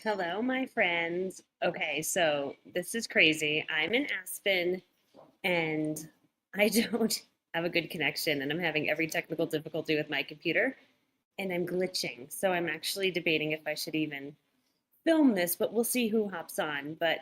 Hello, my friends. Okay, so this is crazy. I'm in Aspen and I don't have a good connection, and I'm having every technical difficulty with my computer, and I'm glitching. So I'm actually debating if I should even film this, but we'll see who hops on. But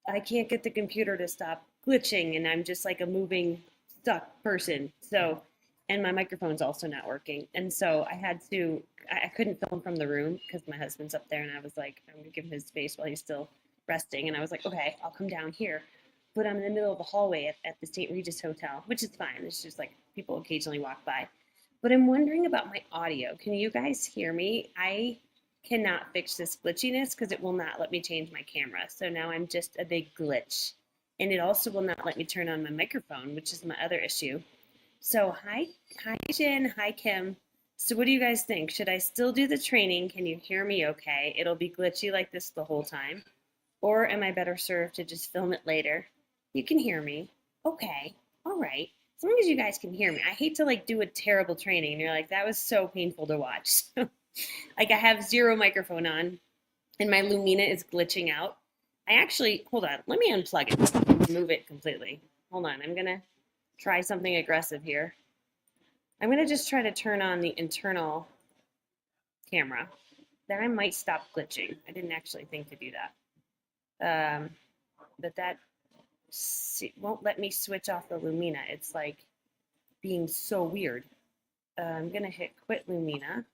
I can't get the computer to stop glitching, and I'm just like a moving, stuck person. So, and my microphone's also not working. And so I couldn't film from the room because my husband's up there, and I was like, I'm gonna give him his space while he's still resting. And I was like, okay, I'll come down here. But I'm in the middle of the hallway at the St. Regis Hotel, which is fine. It's just like people occasionally walk by. But I'm wondering about my audio. Can you guys hear me? I cannot fix this glitchiness because it will not let me change my camera. So now I'm just a big glitch. And it also will not let me turn on my microphone, which is my other issue. So hi Jen, hi Kim. So what do you guys think? Should I still do the training? Can you hear me okay? It'll be glitchy like this the whole time. Or am I better served to just film it later? You can hear me. Okay. All right. As long as you guys can hear me. I hate to like do a terrible training and you're like, that was so painful to watch. Like I have zero microphone on and my Lumina is glitching out. I actually, hold on, let me unplug it, remove it completely. Hold on, I'm gonna try something aggressive here. I'm gonna just try to turn on the internal camera. Then I might stop glitching. I didn't actually think to do that. But that won't let me switch off the Lumina. It's like being so weird. I'm gonna hit quit Lumina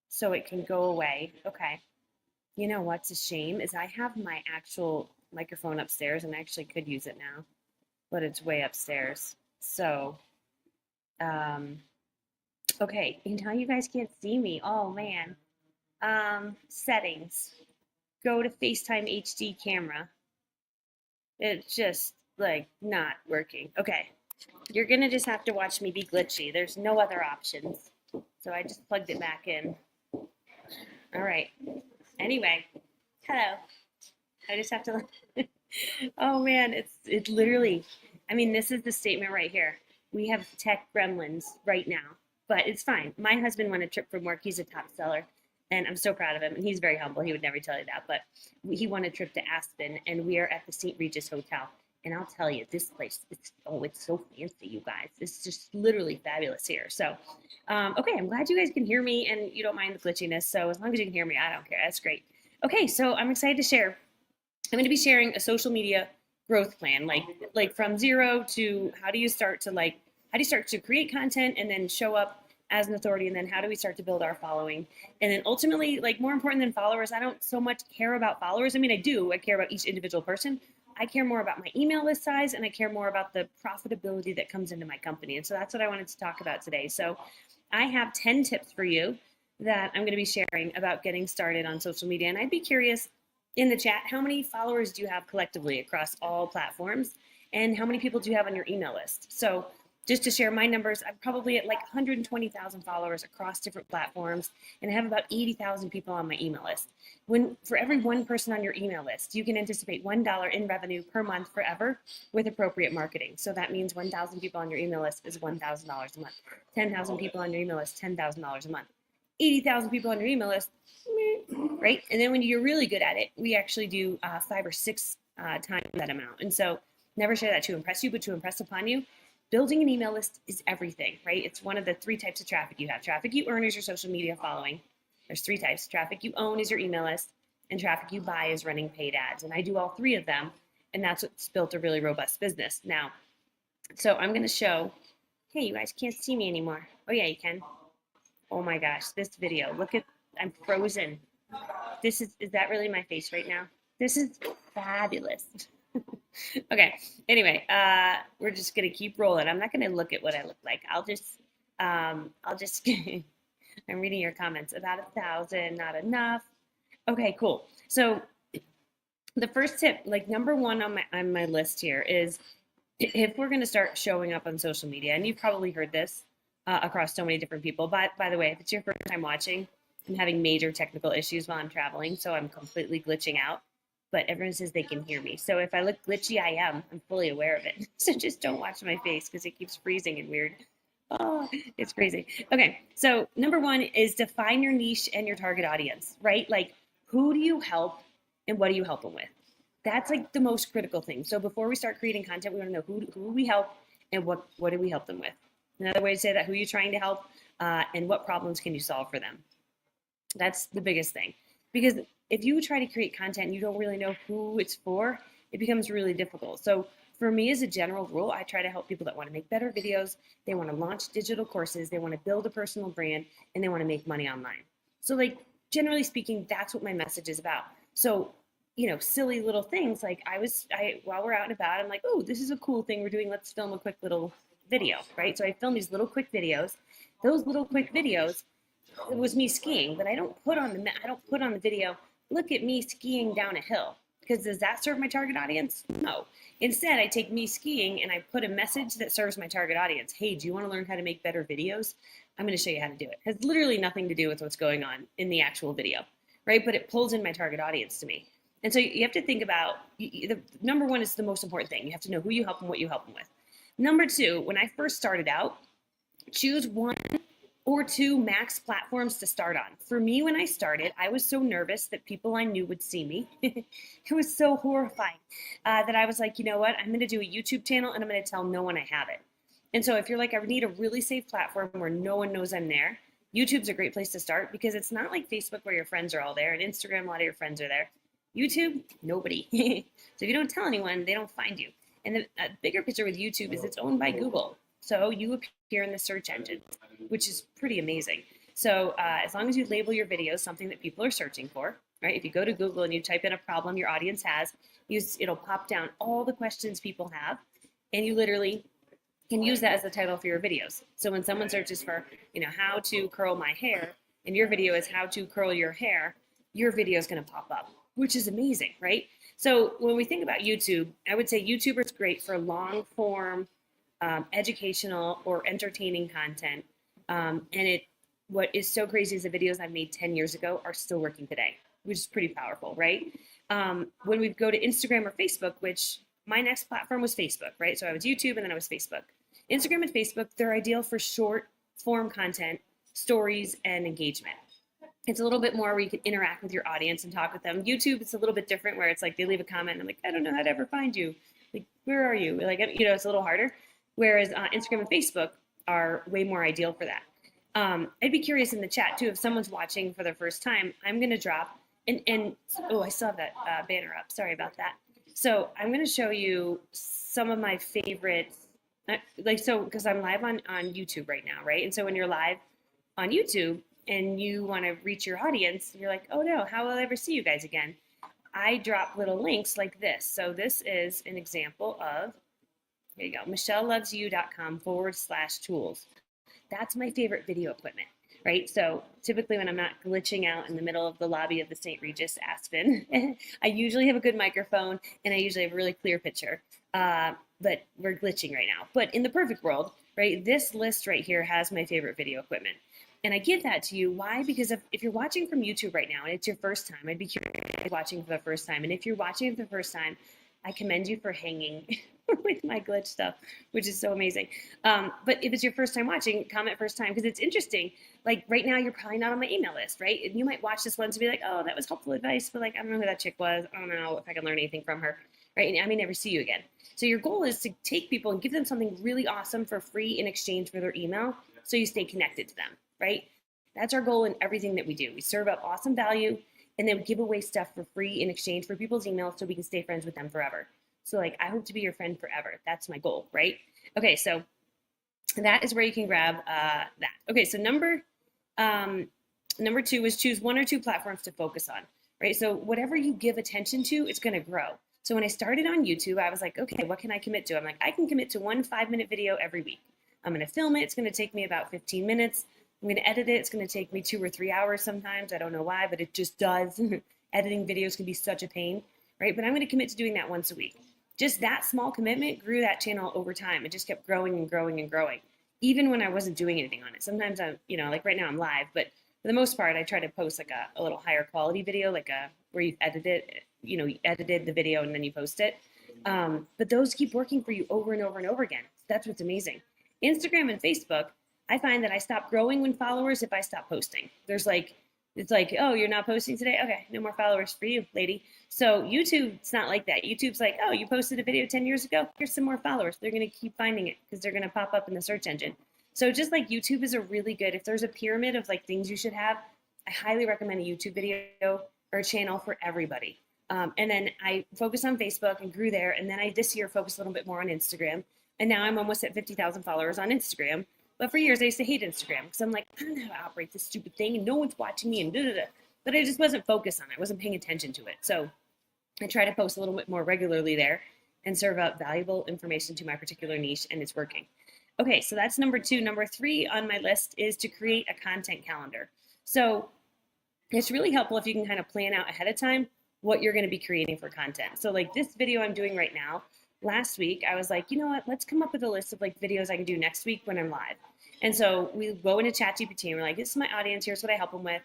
so it can go away. Okay. You know what's a shame is I have my actual microphone upstairs and I actually could use it now, but it's way upstairs. So, um, okay, and now you guys can't see me. Oh man. Settings. Go to FaceTime HD camera. It's just like not working. Okay. You're gonna just have to watch me be glitchy. There's no other options. So I just plugged it back in. All right. Anyway, hello. I just have to. Oh man, it's literally. I mean, this is the statement right here. We have tech gremlins right now, but it's fine. My husband won a trip from work. He's a top seller, and I'm so proud of him. And he's very humble. He would never tell you that, but he won a trip to Aspen, and we are at the St. Regis Hotel. And I'll tell you, this place, it's so fancy, you guys. It's just literally fabulous here. So, okay, I'm glad you guys can hear me and you don't mind the glitchiness. So as long as you can hear me, I don't care. That's great. Okay, so I'm excited to share. I'm going to be sharing a social media growth plan, like from zero to how do you start to create content and then show up as an authority, and then how do we start to build our following, and then ultimately, like more important than followers, I don't so much care about followers. I mean, I do. I care about each individual person. I care more about my email list size, and I care more about the profitability that comes into my company. And so that's what I wanted to talk about today. So I have 10 tips for you that I'm going to be sharing about getting started on social media. And I'd be curious in the chat, how many followers do you have collectively across all platforms? And how many people do you have on your email list? So just to share my numbers, I'm probably at like 120,000 followers across different platforms, and I have about 80,000 people on my email list. When for every one person on your email list, you can anticipate $1 in revenue per month forever with appropriate marketing. So that means 1,000 people on your email list is $1,000 a month. 10,000 people on your email list, $10,000 a month. 80,000 people on your email list, right? And then when you're really good at it, we actually do 5 or 6 times that amount. And so never share that to impress you, but to impress upon you. Building an email list is everything, right? It's one of the 3 types of traffic you have. Traffic you earn is your social media following. There's 3 types. Traffic you own is your email list, and traffic you buy is running paid ads. And I do all 3 of them, and that's what's built a really robust business. Now, so I'm going to show, hey, you guys can't see me anymore. Oh yeah, you can. Oh my gosh, this video, look at, I'm frozen. Is that really my face right now? This is fabulous. Okay, anyway, we're just gonna keep rolling. I'm not gonna look at what I look like. I'll just, I'm reading your comments. About 1,000, not enough. Okay, cool. So the first tip, like number one on my list here is if we're gonna start showing up on social media, and you've probably heard this across so many different people. But by the way, if it's your first time watching, I'm having major technical issues while I'm traveling, so I'm completely glitching out. But everyone says they can hear me. So if I look glitchy, I am. I'm fully aware of it. So just don't watch my face because it keeps freezing and weird. Oh, it's crazy. Okay, so number one is define your niche and your target audience, right? Like Who do you help and what do you help them with? That's like the most critical thing. So before we start creating content, we want to know who we help and what do we help them with. Another way to say that, who are you trying to help and what problems can you solve for them? That's the biggest thing. Because if you try to create content and you don't really know who it's for, it becomes really difficult. So for me, as a general rule, I try to help people that want to make better videos, they want to launch digital courses, they want to build a personal brand, and they want to make money online. So like, generally speaking, that's what my message is about. So, silly little things like while we're out and about, I'm like, oh, this is a cool thing we're doing. Let's film a quick little video, right? So I film these little quick videos. Those little quick videos, it was me skiing, but I don't put on the video, look at me skiing down a hill. Because does that serve my target audience? No. Instead, I take me skiing and I put a message that serves my target audience. Hey, do you want to learn how to make better videos? I'm going to show you how to do it. It has literally nothing to do with what's going on in the actual video, right? But it pulls in my target audience to me. And so you have to think about, the number one is the most important thing. You have to know who you help and what you help them with. Number two, when I first started out, choose one or two max platforms to start on. For me, when I started, I was so nervous that people I knew would see me. It was so horrifying that I was like, you know what? I'm going to do a YouTube channel and I'm going to tell no one I have it. And so if you're like, I need a really safe platform where no one knows I'm there, YouTube's a great place to start because it's not like Facebook where your friends are all there and Instagram, a lot of your friends are there. YouTube, nobody. So if you don't tell anyone, they don't find you. And the bigger picture with YouTube is it's owned by Google. So you appear in the search engine, which is pretty amazing. So as long as you label your videos something that people are searching for, right? If you go to Google and you type in a problem your audience has, it'll pop down all the questions people have, and you literally can use that as the title for your videos. So when someone searches for, how to curl my hair, and your video is how to curl your hair, your video is going to pop up, which is amazing, right? So when we think about YouTube, I would say YouTuber is great for long form, educational or entertaining content. And what is so crazy is the videos I made 10 years ago are still working today, which is pretty powerful, right? When we go to Instagram or Facebook, which my next platform was Facebook, right? So I was YouTube and then I was Facebook. Instagram and Facebook, they're ideal for short form content, stories, and engagement. It's a little bit more where you can interact with your audience and talk with them. YouTube, it's a little bit different where it's like they leave a comment and I'm like, I don't know how to ever find you. Like, where are you? Like, it's a little harder. Whereas Instagram and Facebook are way more ideal for that. I'd be curious in the chat too, if someone's watching for the first time, I'm going to drop, I still have that banner up. Sorry about that. So I'm going to show you some of my favorites, because I'm live on YouTube right now, right? And so when you're live on YouTube and you want to reach your audience, you're like, oh no, how will I ever see you guys again? I drop little links like this. So this is an example of, here you go, michellelovesyou.com/tools. That's my favorite video equipment, right? So typically when I'm not glitching out in the middle of the lobby of the St. Regis Aspen, I usually have a good microphone and I usually have a really clear picture, but we're glitching right now. But in the perfect world, right, this list right here has my favorite video equipment. And I give that to you. Why? Because if you're watching from YouTube right now and it's your first time, I'd be curious watching for the first time. And if you're watching for the first time, I commend you for hanging with my glitch stuff, which is so amazing. But if it's your first time watching, comment first time because it's interesting. Like right now, you're probably not on my email list, right? And you might watch this once and be like, oh, that was helpful advice, but like, I don't know who that chick was. I don't know if I can learn anything from her, right? And I may never see you again. So your goal is to take people and give them something really awesome for free in exchange for their email so you stay connected to them, right? That's our goal in everything that we do. We serve up awesome value and then we give away stuff for free in exchange for people's emails so we can stay friends with them forever. So like, I hope to be your friend forever. That's my goal, right? Okay, so that is where you can grab that. Okay, so number two is choose one or two platforms to focus on, right? So whatever you give attention to, it's gonna grow. So when I started on YouTube, I was like, okay, what can I commit to? I'm like, I can commit to one 5-minute video every week. I'm gonna film it, it's gonna take me about 15 minutes. I'm gonna edit it, it's gonna take me 2 or 3 hours sometimes. I don't know why, but it just does. Editing videos can be such a pain, right? But I'm gonna commit to doing that once a week. Just that small commitment grew that channel over time. It just kept growing and growing and growing, even when I wasn't doing anything on it. Sometimes I'm, like right now I'm live, but for the most part, I try to post like a little higher quality video, like where you've edited, you edited the video and then you post it. But those keep working for you over and over and over again. That's what's amazing. Instagram and Facebook, I find that I stop growing when followers if I stop posting. There's like It's like, oh, you're not posting today? Okay, no more followers for you, lady. So YouTube, it's not like that. YouTube's like, oh, you posted a video 10 years ago? Here's some more followers. They're going to keep finding it because they're going to pop up in the search engine. So just like YouTube is a really good, if there's a pyramid of like things you should have, I highly recommend a YouTube video or a channel for everybody. And then I focused on Facebook and grew there. And then I this year focused a little bit more on Instagram. And now I'm almost at 50,000 followers on Instagram. But for years, I used to hate Instagram because I'm like, I don't know how to operate this stupid thing and no one's watching me and da da da. But I just wasn't focused on it. I wasn't paying attention to it. So I try to post a little bit more regularly there and serve up valuable information to my particular niche, and it's working. Okay, so that's number 2. Number 3 on my list is to create a content calendar. So it's really helpful if you can kind of plan out ahead of time what you're going to be creating for content. So like this video I'm doing right now, last week I was like, you know what, let's come up with a list of like videos I can do next week when I'm live. And so we go into ChatGPT and we're like, this is my audience, here's what I help them with.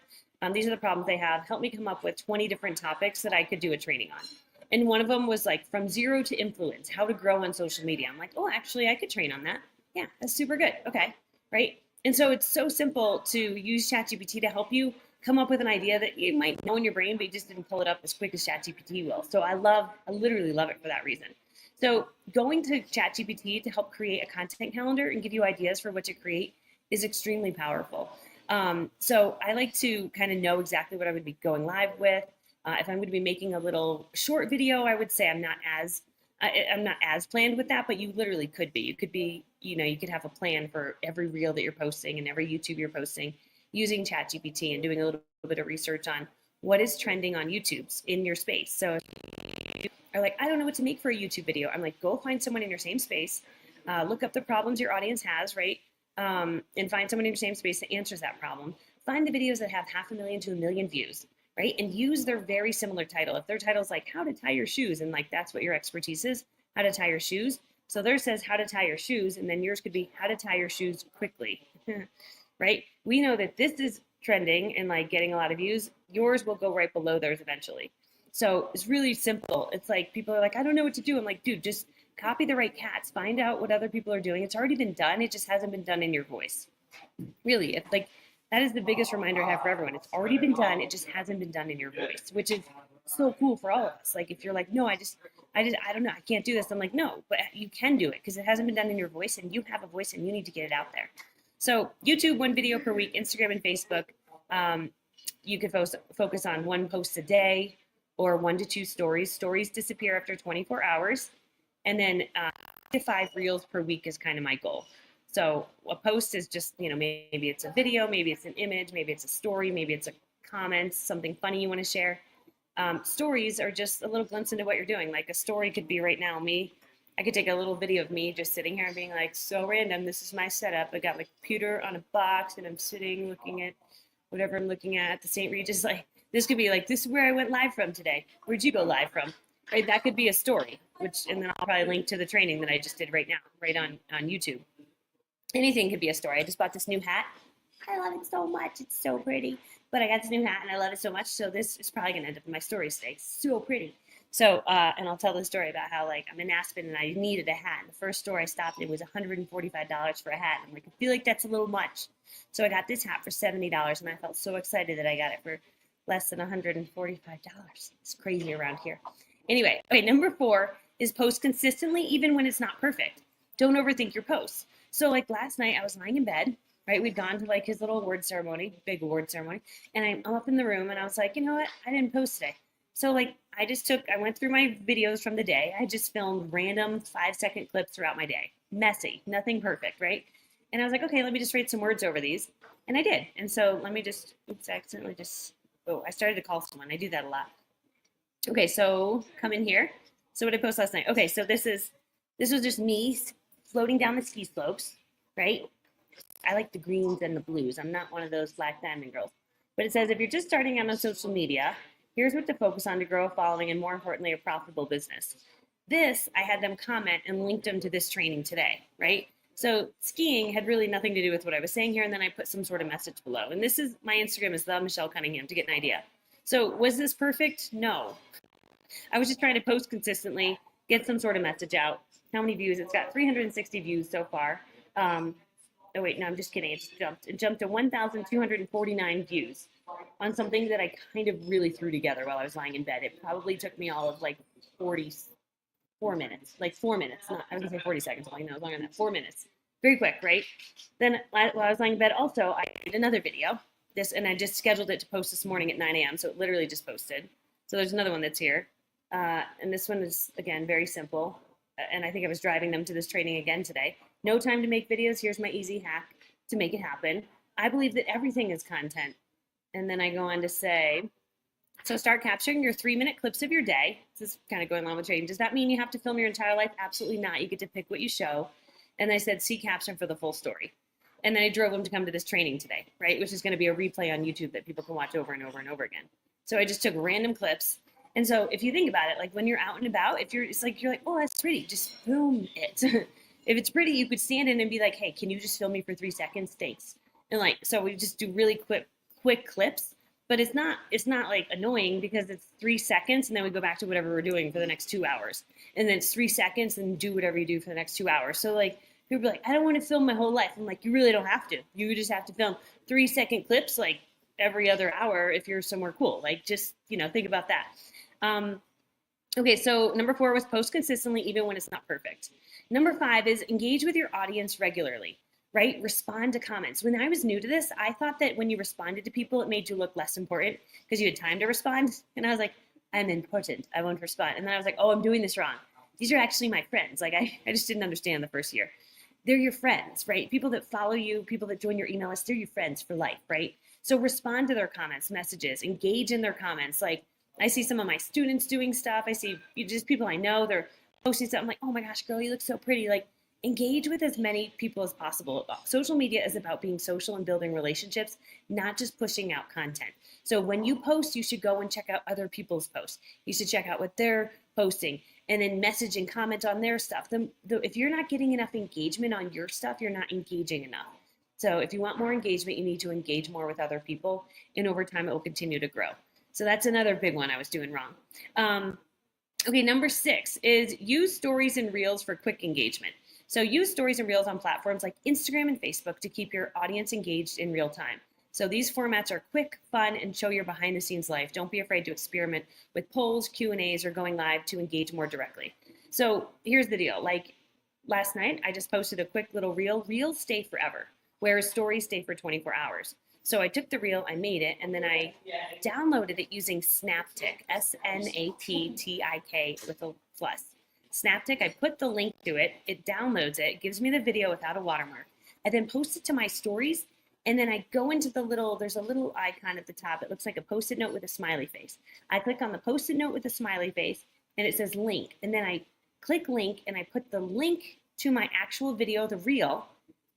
These are the problems they have. Help me come up with 20 different topics that I could do a training on. And one of them was like from zero to influence, how to grow on social media. I'm like, oh, actually I could train on that. Yeah, that's super good. Okay, right? And so it's so simple to use ChatGPT to help you come up with an idea that you might know in your brain, but you just didn't pull it up as quick as ChatGPT will. So I literally love it for that reason. So going to ChatGPT to help create a content calendar and give you ideas for what to create is extremely powerful. So I like to kind of know exactly what I would be going live with. If I'm going to be making a little short video, I would say I'm not as planned with that, but you literally could be. You could be, you could have a plan for every reel that you're posting and every YouTube you're posting using ChatGPT and doing a little bit of research on what is trending on YouTube's in your space. So if you are like, I don't know what to make for a YouTube video, I'm like, go find someone in your same space, look up the problems your audience has, right? And find someone in your same space that answers that problem. Find the videos that have 500,000 to 1 million views, right? And use their very similar title. If their title is like how to tie your shoes, and like that's what your expertise is, how to tie your shoes. So theirs says how to tie your shoes, and then yours could be how to tie your shoes quickly, right? We know that this is trending and like getting a lot of views. Yours will go right below theirs eventually. So it's really simple. It's like people are like, I don't know what to do. I'm like, dude, just copy the right cats. Find out what other people are doing. It's already been done. It just hasn't been done in your voice. Really, it's like that is the biggest reminder I have for everyone. It's already been done. It just hasn't been done in your voice, which is so cool for all of us. Like if you're like, no, I don't know, I can't do this. I'm like, no, but you can do it because it hasn't been done in your voice, and you have a voice, and you need to get it out there. So YouTube, 1 video per week, Instagram and Facebook. You could focus on 1 post a day or 1 to 2 stories. Stories disappear after 24 hours. And then 5 reels per week is kind of my goal. So a post is just, maybe it's a video, maybe it's an image, maybe it's a story, maybe it's a comment, something funny you want to share. Stories are just a little glimpse into what you're doing. Like a story could be right now, I could take a little video of me just sitting here and being like, so random, this is my setup. I got my computer on a box and I'm sitting looking at whatever I'm looking at the St. Regis. Like, this could be like, this is where I went live from today. Where'd you go live from? Right, that could be a story, and then I'll probably link to the training that I just did right now, right on YouTube. Anything could be a story. I just bought this new hat. I love it so much. It's so pretty. But I got this new hat and I love it so much. So this is probably gonna end up in my story today. It's so pretty. So, and I'll tell the story about how like I'm in Aspen and I needed a hat. And the first store I stopped at was $145 for a hat. I'm like, I feel like that's a little much. So I got this hat for $70 and I felt so excited that I got it for less than $145. It's crazy around here. Anyway, okay, number 4 is post consistently even when it's not perfect. Don't overthink your posts. So like last night I was lying in bed, right? We'd gone to like his little award ceremony, big award ceremony. And I'm up in the room and I was like, you know what? I didn't post today. So like I went through my videos from the day. I just filmed random 5-second clips throughout my day. Messy, nothing perfect, right? And I was like, okay, let me just write some words over these. And I did. And so let me just, I started to call someone. I do that a lot. Okay, so come in here. So what I posted last night. Okay, so this was just me floating down the ski slopes, right? I like the greens and the blues. I'm not one of those black diamond girls. But it says, if you're just starting out on social media, here's what to focus on to grow a following and more importantly, a profitable business. This, I had them comment and linked them to this training today, right? So skiing had really nothing to do with what I was saying here. And then I put some sort of message below. And this is, my Instagram is the Michelle Cunningham to get an idea. So was this perfect? No. I was just trying to post consistently, get some sort of message out. How many views? It's got 360 views so far. oh wait, no, I'm just kidding. It jumped to 1,249 views on something that I kind of really threw together while I was lying in bed. It probably took me all of like 44 minutes, like 4 minutes. Not, I was gonna say 40 seconds. I'm like, no, it was longer than that. 4 minutes. Very quick, right? Then while I was lying in bed, also, I did another video. And I just scheduled it to post this morning at 9 a.m. So it literally just posted. So there's another one that's here. And this one is, again, very simple. And I think I was driving them to this training again today. No time to make videos. Here's my easy hack to make it happen. I believe that everything is content. And then I go on to say, so start capturing your 3-minute clips of your day. This is kind of going along with training. Does that mean you have to film your entire life? Absolutely not. You get to pick what you show. And I said, see caption for the full story. And then I drove them to come to this training today, right? Which is going to be a replay on YouTube that people can watch over and over and over again. So I just took random clips. And so if you think about it, like when you're out and about, if you're like, oh, that's pretty, just film it. If it's pretty, you could stand in and be like, hey, can you just film me for 3 seconds? Thanks. And like, so we just do really quick clips, but it's not like annoying because it's 3 seconds and then we go back to whatever we're doing for the next 2 hours. And then it's 3 seconds and do whatever you do for the next 2 hours. So like, people are like, I don't want to film my whole life. I'm like, you really don't have to. You just have to film 3-second clips like every other hour if you're somewhere cool. Like just, think about that. Okay, so number 4 was post consistently even when it's not perfect. Number 5 is engage with your audience regularly, right? Respond to comments. When I was new to this, I thought that when you responded to people, it made you look less important because you had time to respond. And I was like, I'm important. I won't respond. And then I was like, oh, I'm doing this wrong. These are actually my friends. Like I just didn't understand the first year. They're your friends, right? People that follow you, people that join your email list, they're your friends for life, right? So respond to their comments, messages, engage in their comments. Like I see some of my students doing stuff. I see just people I know, they're posting stuff. I'm like, oh my gosh, girl, you look so pretty. Like engage with as many people as possible. Social media is about being social and building relationships, not just pushing out content. So when you post, you should go and check out other people's posts. You should check out what they're posting and then message and comment on their stuff. If you're not getting enough engagement on your stuff, you're not engaging enough. So if you want more engagement, you need to engage more with other people, and over time it will continue to grow. So that's another big one I was doing wrong. Okay, number 6 is use stories and reels for quick engagement. So use stories and reels on platforms like Instagram and Facebook to keep your audience engaged in real time. So these formats are quick, fun, and show your behind the scenes life. Don't be afraid to experiment with polls, Q&As, or going live to engage more directly. So here's the deal. Like last night, I just posted a quick little reel. Reels stay forever, whereas stories stay for 24 hours. So I took the reel, I made it, and then I downloaded it using Snaptik, Snaptik with a plus. Snaptik, I put the link to it, it downloads it, gives me the video without a watermark. I then post it to my stories, and then I go into there's a little icon at the top. It looks like a Post-it note with a smiley face. I click on the Post-it note with the smiley face, and it says link. And then I click link, and I put the link to my actual video, the reel,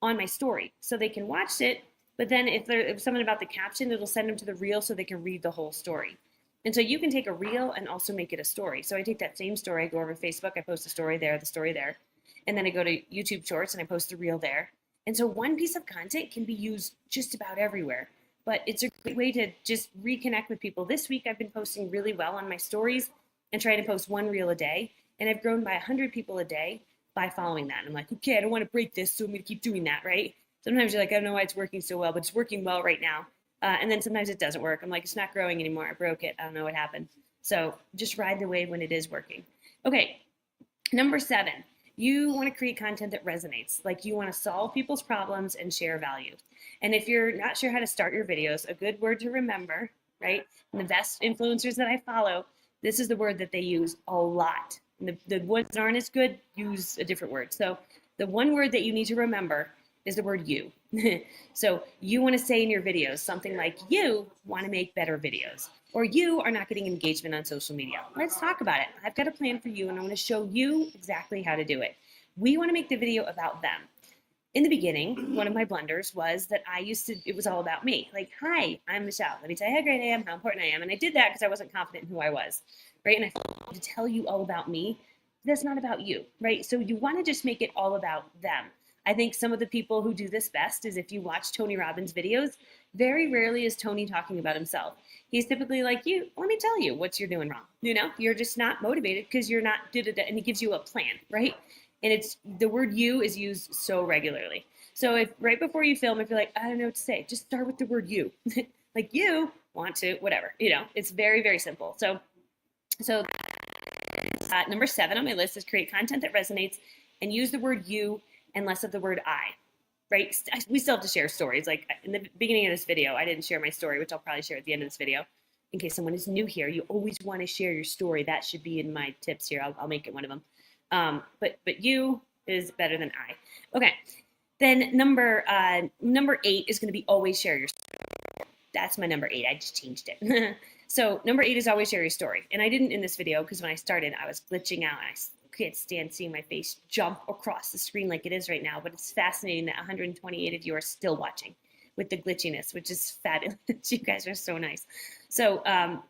on my story. So they can watch it, but then if there's something about the caption, it'll send them to the reel so they can read the whole story. And so you can take a reel and also make it a story. So I take that same story, I go over to Facebook, I post a story there, and then I go to YouTube Shorts and I post the reel there. And so one piece of content can be used just about everywhere, but it's a great way to just reconnect with people. This week I've been posting really well on my stories and trying to post 1 reel a day. And I've grown by 100 people a day by following that. And I'm like, okay, I don't want to break this, so I'm going to keep doing that, right? Sometimes you're like, I don't know why it's working so well, but it's working well right now. And then sometimes it doesn't work. I'm like, it's not growing anymore. I broke it. I don't know what happened. So just ride the wave when it is working. Okay, number 7, you want to create content that resonates. Like you want to solve people's problems and share value. And if you're not sure how to start your videos, a good word to remember, right? And the best influencers that I follow, this is the word that they use a lot. And the ones that aren't as good use a different word. So the one word that you need to remember is the word you. So you want to say in your videos something like, you want to make better videos, or you are not getting engagement on social media. Let's talk about it. I've got a plan for you, and I'm going to show you exactly how to do it. We want to make the video about them. In the beginning, one of my blunders was that it was all about me. Like, hi, I'm Michelle. Let me tell you how great I am, how important I am. And I did that because I wasn't confident in who I was, right? And I thought to tell you all about me, that's not about you, right? So you want to just make it all about them. I think some of the people who do this best is if you watch Tony Robbins' videos, very rarely is Tony talking about himself. He's typically like, let me tell you what you're doing wrong. You're just not motivated because you're not, and he gives you a plan, right? And the word you is used so regularly. So if right before you film, if you're like, I don't know what to say, just start with the word you. Like you want to, whatever, it's very, very simple. So number 7 on my list is create content that resonates and use the word you and less of the word I, right? We still have to share stories. Like in the beginning of this video, I didn't share my story, which I'll probably share at the end of this video. In case someone is new here, you always want to share your story. That should be in my tips here. I'll make it one of them. But you is better than I. Okay. Then number 8 is going to be always share your story. That's my number 8. I just changed it. So number 8 is always share your story. And I didn't in this video because when I started, I was glitching out. I can't stand seeing my face jump across the screen like it is right now. But it's fascinating that 128 of you are still watching with the glitchiness, which is fabulous. You guys are so nice. So,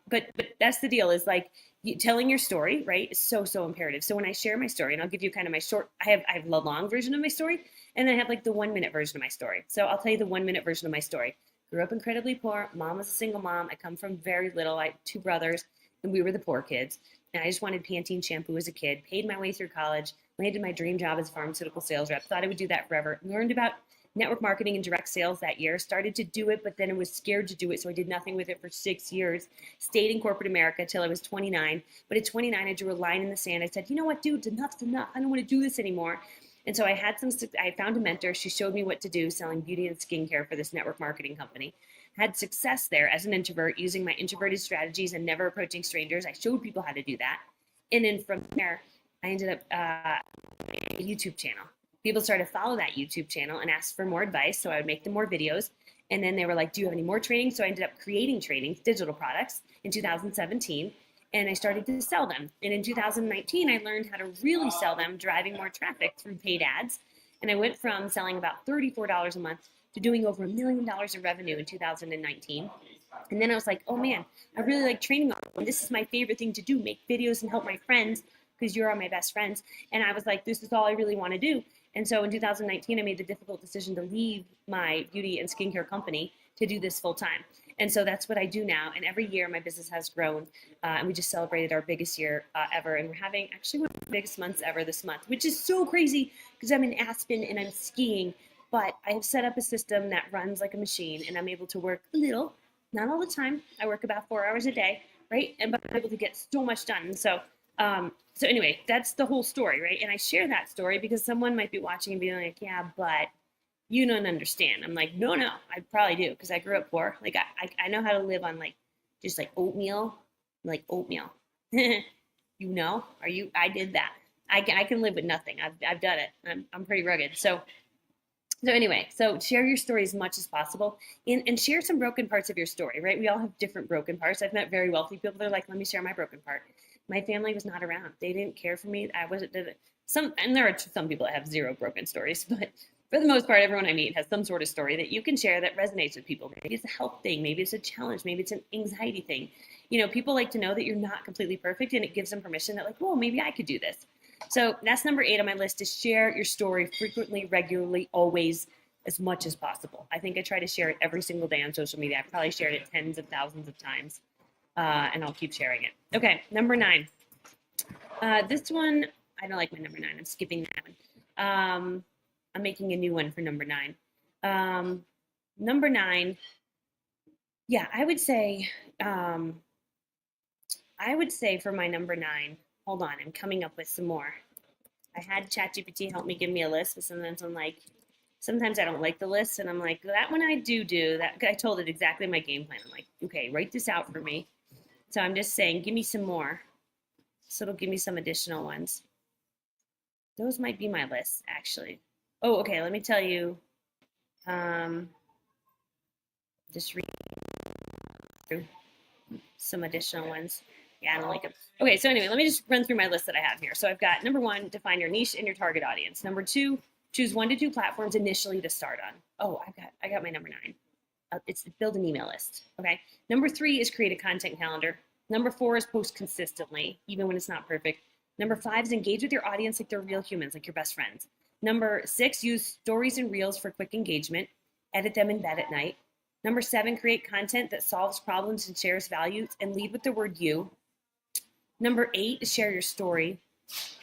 but that's the deal is like telling your story, right, is so imperative. So when I share my story, and I'll give you kind of my short, I have the long version of my story, and then I have like the 1-minute version of my story. So I'll tell you the 1-minute version of my story. Grew up incredibly poor. Mom was a single mom. I come from very little. I had 2 brothers, and we were the poor kids. And I just wanted Pantene shampoo as a kid. Paid my way through college. Landed my dream job as a pharmaceutical sales rep. Thought I would do that forever. Learned about network marketing and direct sales that year. Started to do it, but then I was scared to do it, so I did nothing with it for 6 years. Stayed in corporate America till I was 29. But at 29, I drew a line in the sand. I said, you know what, dude, enough's enough. I don't want to do this anymore. And so I found a mentor. She showed me what to do selling beauty and skincare for this network marketing company. Had success there as an introvert using my introverted strategies and never approaching strangers. I showed people how to do that. And then from there, I ended up a YouTube channel. People started to follow that YouTube channel and ask for more advice. So I would make them more videos. And then they were like, do you have any more training? So I ended up creating trainings, digital products in 2017. And I started to sell them. And in 2019, I learned how to really sell them, driving more traffic through paid ads. And I went from selling about $34 a month to doing over $1 million in revenue in 2019. And then I was like, oh man, I really like training. This is my favorite thing to do, make videos and help my friends because you're all my best friends. And I was like, this is all I really want to do. And so in 2019, I made the difficult decision to leave my beauty and skincare company to do this full time. And so that's what I do now. And every year my business has grown. And we just celebrated our biggest year ever. And we're having actually one of the biggest months ever this month, which is so crazy because I'm in Aspen and I'm skiing. But I have set up a system that runs like a machine and I'm able to work a little, not all the time. I work about 4 hours a day, right? But I'm able to get so much done. And so anyway, that's the whole story, right? And I share that story because someone might be watching and being like, yeah, but you don't understand. I'm like, no, I probably do because I grew up poor. Like I know how to live on like just like oatmeal. You know, I did that. I can live with nothing. I've done it. I'm pretty rugged. So anyway, so share your story as much as possible and share some broken parts of your story, right? We all have different broken parts. I've met very wealthy people. They're like, let me share my broken part. My family was not around. They didn't care for me. And there are some people that have 0 broken stories, but for the most part, everyone I meet has some sort of story that you can share that resonates with people. Maybe it's a health thing. Maybe it's a challenge. Maybe it's an anxiety thing. People like to know that you're not completely perfect and it gives them permission that like, whoa, maybe I could do this. So that's number 8 on my list is share your story frequently, regularly, always, as much as possible. I think I try to share it every single day on social media. I've probably shared it tens of thousands of times, and I'll keep sharing it. Okay, number 9. This one, I don't like my number 9. I'm skipping that one. I'm making a new one for number 9. Number 9, yeah, I would say for my number 9, hold on, I'm coming up with some more. I had ChatGPT help me give me a list, but sometimes I don't like the list, and I'm like, that one I do that. I told it exactly my game plan. I'm like, okay, write this out for me. So I'm just saying, give me some more. So it'll give me some additional ones. Those might be my list, actually. Oh, okay, let me tell you. Just read through some additional ones. Yeah, I don't like them. Okay, so anyway, let me just run through my list that I have here. So I've got number 1, define your niche and your target audience. Number 2, choose 1 to 2 platforms initially to start on. Oh, I got my number 9. It's build an email list. Okay. Number 3 is create a content calendar. Number 4 is post consistently, even when it's not perfect. Number 5 is engage with your audience like they're real humans, like your best friends. Number 6, use stories and reels for quick engagement. Edit them in bed at night. Number 7, create content that solves problems and shares values and lead with the word you. Number 8 is share your story.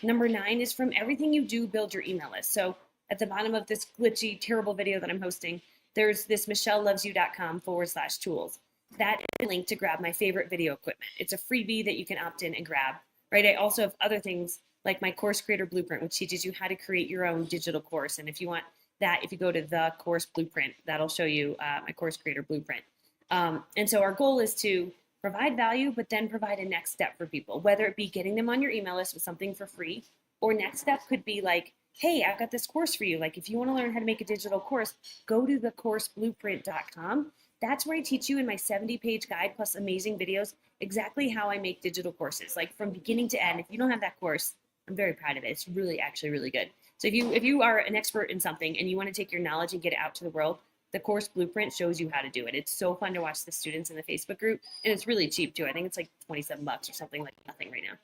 Number 9 is from everything you do, build your email list. So at the bottom of this glitchy, terrible video that I'm hosting, there's this michellelovesyou.com/tools. That is a link to grab my favorite video equipment. It's a freebie that you can opt in and grab, right? I also have other things like my course creator blueprint, which teaches you how to create your own digital course. And if you want that, if you go to the course blueprint, that'll show you my course creator blueprint. And so our goal is to provide value, but then provide a next step for people, whether it be getting them on your email list with something for free, or next step could be like, hey, I've got this course for you. Like if you want to learn how to make a digital course, go to thecourseblueprint.com. That's where I teach you in my 70-page guide plus amazing videos exactly how I make digital courses, like from beginning to end. If you don't have that course, I'm very proud of it. It's really actually really good. So if you are an expert in something and you want to take your knowledge and get it out to the world, the course blueprint shows you how to do it. It's so fun to watch the students in the Facebook group, and it's really cheap too. I think it's like $27 or something, like nothing right now.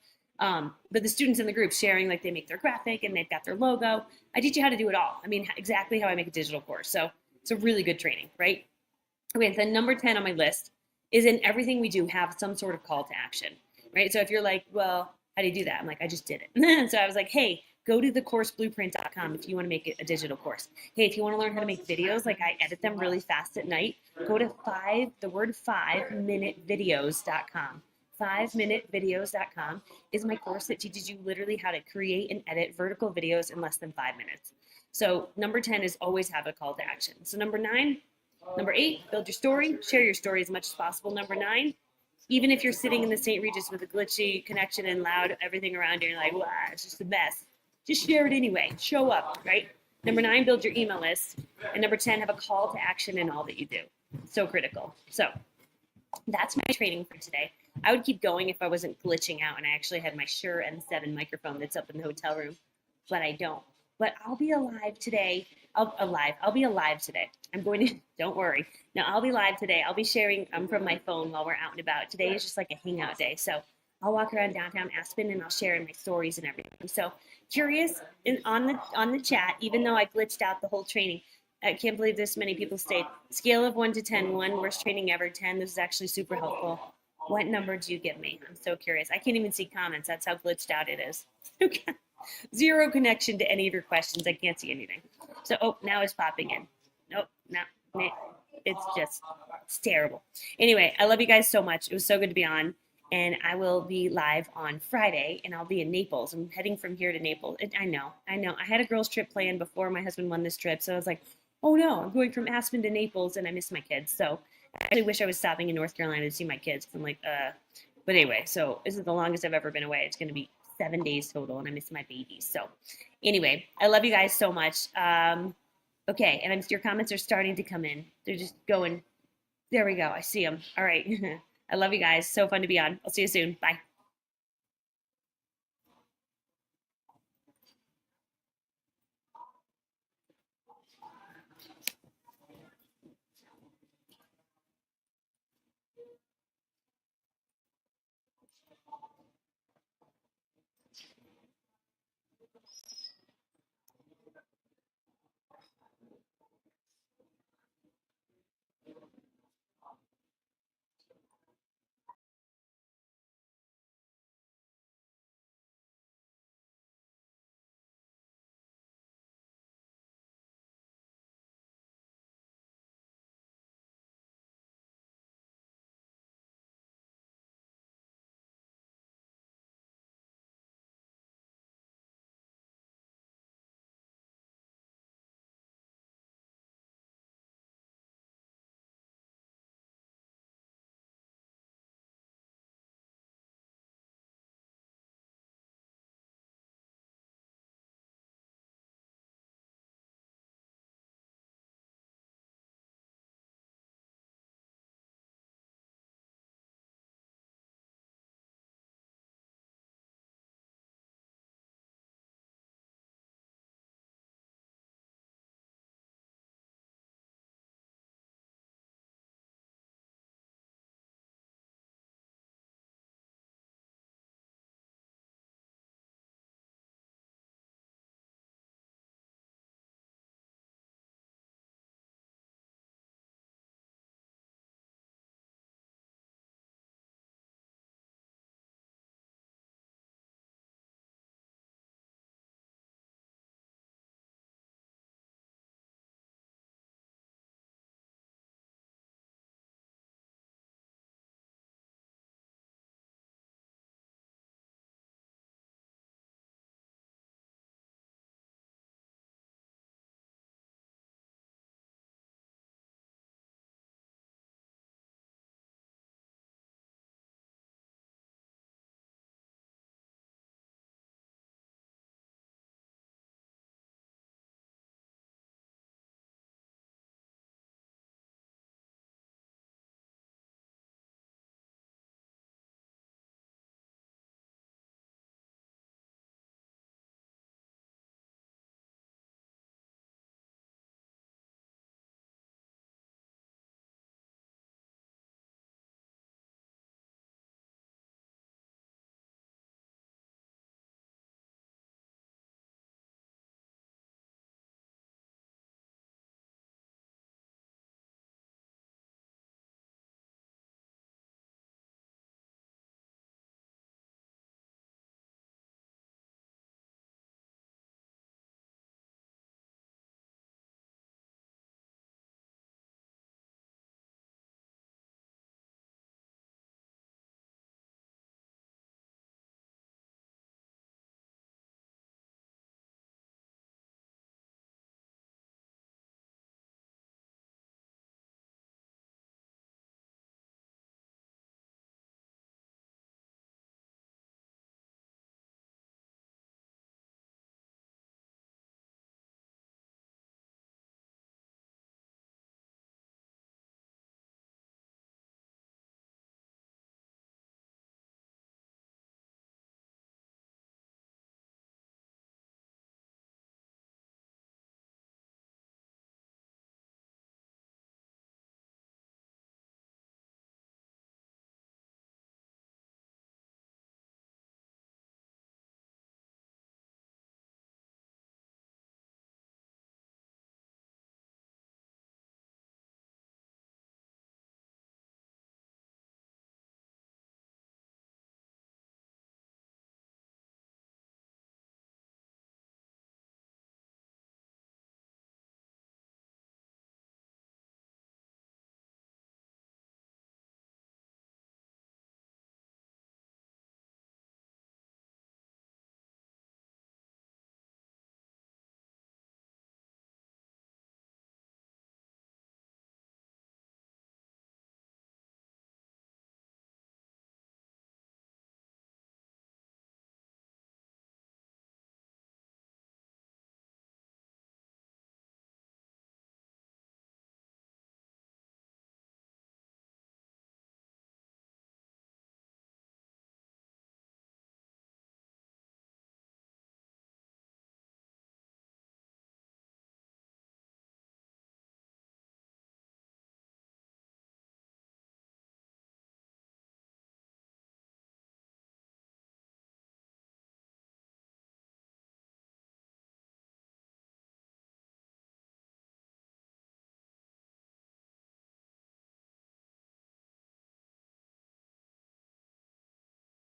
But the students in the group sharing, like they make their graphic and they've got their logo. I teach you how to do it all. I mean, exactly how I make a digital course. So it's a really good training, right? Okay, then number 10 on my list is in everything we do have some sort of call to action, right? So if you're like, well, how do you do that? I'm like, I just did it. So I was like, hey, go to thecourseblueprint.com if you want to make a digital course. Hey, if you want to learn how to make videos, like I edit them really fast at night, go to the word 5minutevideos.com. 5minutevideos.com is my course that teaches you literally how to create and edit vertical videos in less than 5 minutes. So number 10 is always have a call to action. So number 8, build your story, share your story as much as possible. Number 9, even if you're sitting in the St. Regis with a glitchy connection and loud everything around you, you're like, wow, it's just a mess. Just share it anyway. Show up, right? Number 9, build your email list. And number 10, have a call to action in all that you do. So critical. So that's my training for today. I would keep going if I wasn't glitching out and I actually had my Shure M7 microphone that's up in the hotel room, but I don't. But I'll be alive today. I'll be alive today. I'm going to, don't worry. No, I'll be live today. I'll be sharing from my phone while we're out and about. Today is just like a hangout day. So I'll walk around downtown Aspen and I'll share my stories and everything. So curious on the chat, even though I glitched out the whole training, I can't believe this many people stayed. Scale of 1 to 10, 1 worst training ever, 10. This is actually super helpful. What number do you give me? I'm so curious. I can't even see comments. That's how glitched out it is. Zero connection to any of your questions. I can't see anything. So, oh, now it's popping in. Nope, no, it's terrible. Anyway, I love you guys so much. It was so good to be on. And I will be live on Friday, and I'll be in Naples. I'm heading from here to Naples. I know. I had a girls' trip planned before my husband won this trip. So I was like, oh no, I'm going from Aspen to Naples, and I miss my kids. So I actually wish I was stopping in North Carolina to see my kids. I'm like, but anyway, so this is the longest I've ever been away. It's going to be 7 days total, and I miss my babies. So anyway, I love you guys so much. Okay, and your comments are starting to come in. They're just going. There we go. I see them. All right. I love you guys. So fun to be on. I'll see you soon. Bye.